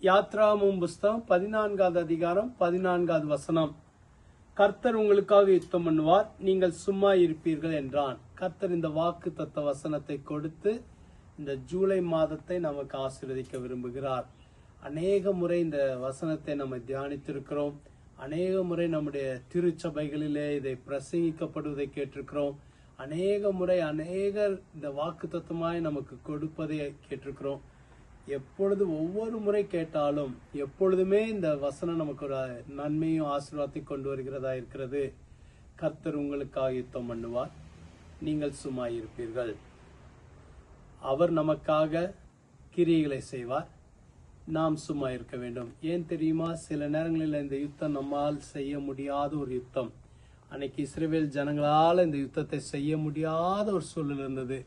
யாத்ராகமம் புஸ்தகம் 14வது அதிகாரம் 14வது வசனம். கர்த்தர் உங்களுக்காக யுத்தம் பண்ணுவார், நீங்கள் சும்மா இருப்பீர்கள் என்றான். கர்த்தர் இந்த வாக்கு தத்த வசனத்தை கொடுத்து இந்த ஜூலை மாதத்தை நமக்கு ஆசீர்வதிக்க விரும்புகிறார். அநேக முறை இந்த வசனத்தை நம்ம தியானித்திருக்கிறோம். அநேக முறை நம்முடைய திருச்சபைகளிலே இதை பிரசங்கிக்கப்படுவதை கேட்டிருக்கிறோம். அநேக முறை அநேகர் இந்த வாக்கு தத்துவமாய் நமக்கு கொடுப்பதை கேட்டிருக்கிறோம். எப்பொழுது ஒவ்வொரு முறை கேட்டாலும் எப்பொழுதுமே இந்த வசனம் நமக்கு ஒரு நன்மையும் ஆசீர்வாதத்தை கொண்டு வருகிறதா இருக்கிறது. கர்த்தர் உங்களுக்காக யுத்தம் பண்ணுவார், நீங்கள் சும்மா இருப்பீர்கள். அவர் நமக்காக கிரியைகளை செய்வார், நாம் சும்மா இருக்க வேண்டும். ஏன் தெரியுமா? சில நேரங்களில் இந்த யுத்தம் நம்மால் செய்ய முடியாத ஒரு யுத்தம். அன்னைக்கு இஸ்ரவேல் ஜனங்களால் இந்த யுத்தத்தை செய்ய முடியாத ஒரு சூழல் இருந்தது.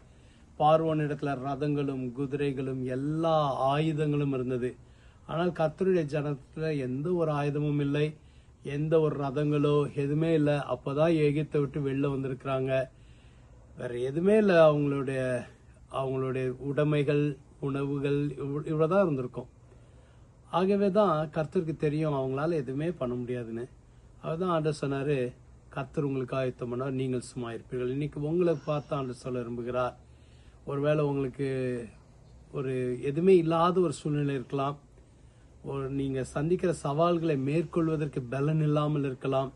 பார்வோன் இடத்துல ரதங்களும் குதிரைகளும் எல்லா ஆயுதங்களும் இருந்தது. ஆனால் கர்த்தருடைய ஜனத்துல எந்த ஒரு ஆயுதமும் இல்லை, எந்த ஒரு ரதங்களோ எதுவுமே இல்லை. அப்போதான் எகிப்தை விட்டு வெளில வந்திருக்கிறாங்க. வேற எதுவுமே இல்லை. அவங்களுடைய உடைமைகள், உணவுகள் இவ்வளவுதான் இருந்திருக்கும். ஆகவே தான் கர்த்தருக்கு தெரியும் அவங்களால எதுவுமே பண்ண முடியாதுன்னு. அதுதான் ஆண்டவர் சொன்னாரு, கர்த்தர் உங்களுக்கு ஆயத்தம் பண்ணார், நீங்கள் சும்மா இருப்பீர்கள். இன்னைக்கு உங்களை பார்த்து ஆண்டவர் சொல்ல விரும்புகிறார். ஒருவேளை உங்களுக்கு ஒரு எதுவுமே இல்லாத ஒரு சூழ்நிலை இருக்கலாம். நீங்க சந்திக்கிற சவால்களை மேற்கொள்வதற்கு பலன் இல்லாமல் இருக்கலாம்,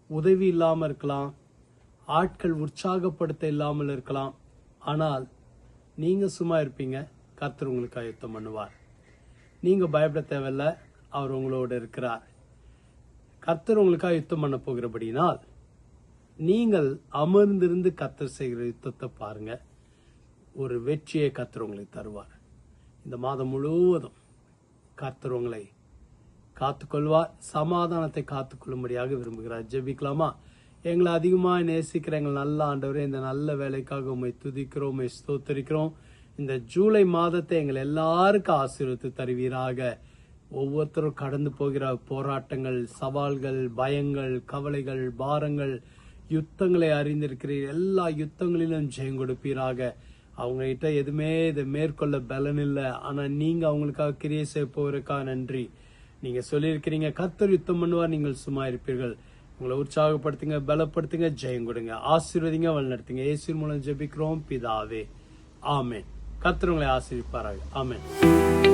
உதவி இல்லாமல் இருக்கலாம், ஆட்கள் உற்சாகப்படுத்த இல்லாமல் இருக்கலாம். ஆனால் நீங்க சும்மா இருப்பீங்க, கர்த்தர் உங்களுக்கு யுத்தம் பண்ணுவார். நீங்க பயப்பட தேவையில்ல, அவர் உங்களோட இருக்கிறார். கர்த்தர் உங்களுக்காக யுத்தம் பண்ண போகிறபடினால் நீங்கள் அமர்ந்திருந்து கர்த்தர் செய்கிற யுத்தத்தை பாருங்க. ஒரு வெற்றியை கர்த்தர் உங்களுக்கு தருவார். இந்த மாதம் முழுவதும் கர்த்தர் உங்களை காத்துக்கொள்வார், சமாதானத்தை காத்துக்கொள்ளும்படியாக விரும்புகிறார். ஜெபிக்கலாமா? எங்களை அதிகமாக நேசிக்கிற எங்கள் நல்ல ஆண்டவரே, இந்த நல்ல வேலைக்காக உண்மை துதிக்கிறோம், உண்மை ஸ்தோத்தரிக்கிறோம். இந்த ஜூலை மாதத்தை எங்கள் எல்லாருக்கும் ஆசீர்வதித்து தருவீராக. ஒவ்வொருத்தரும் கடந்து போகிற போராட்டங்கள், சவால்கள், பயங்கள், கவலைகள், பாரங்கள், யுத்தங்களை அறிந்திருக்கிறீர். எல்லா யுத்தங்களிலும் ஜெயம் கொடுப்பீராக. அவங்க கிட்ட எதுவுமே இதை மேற்கொள்ள பலன் இல்லை, ஆனா நீங்க அவங்களுக்காக கிரியை செய்ய போவதற்காக நன்றி. நீங்க சொல்லியிருக்கிறீங்க, கர்த்தர் யுத்தம் பண்ணுவார், நீங்கள் சும்மா இருப்பீர்கள். உங்களை உற்சாகப்படுத்துங்க, பலப்படுத்துங்க, ஜெயம் கொடுங்க, ஆசீர்வதிங்க, வழிநடத்துங்க. இயேசுவின் மூலம் ஜெபிக்கிறோம் பிதாவே, ஆமென். கர்த்தர் உங்களை ஆசீர்வதிப்பாராக. ஆமென்.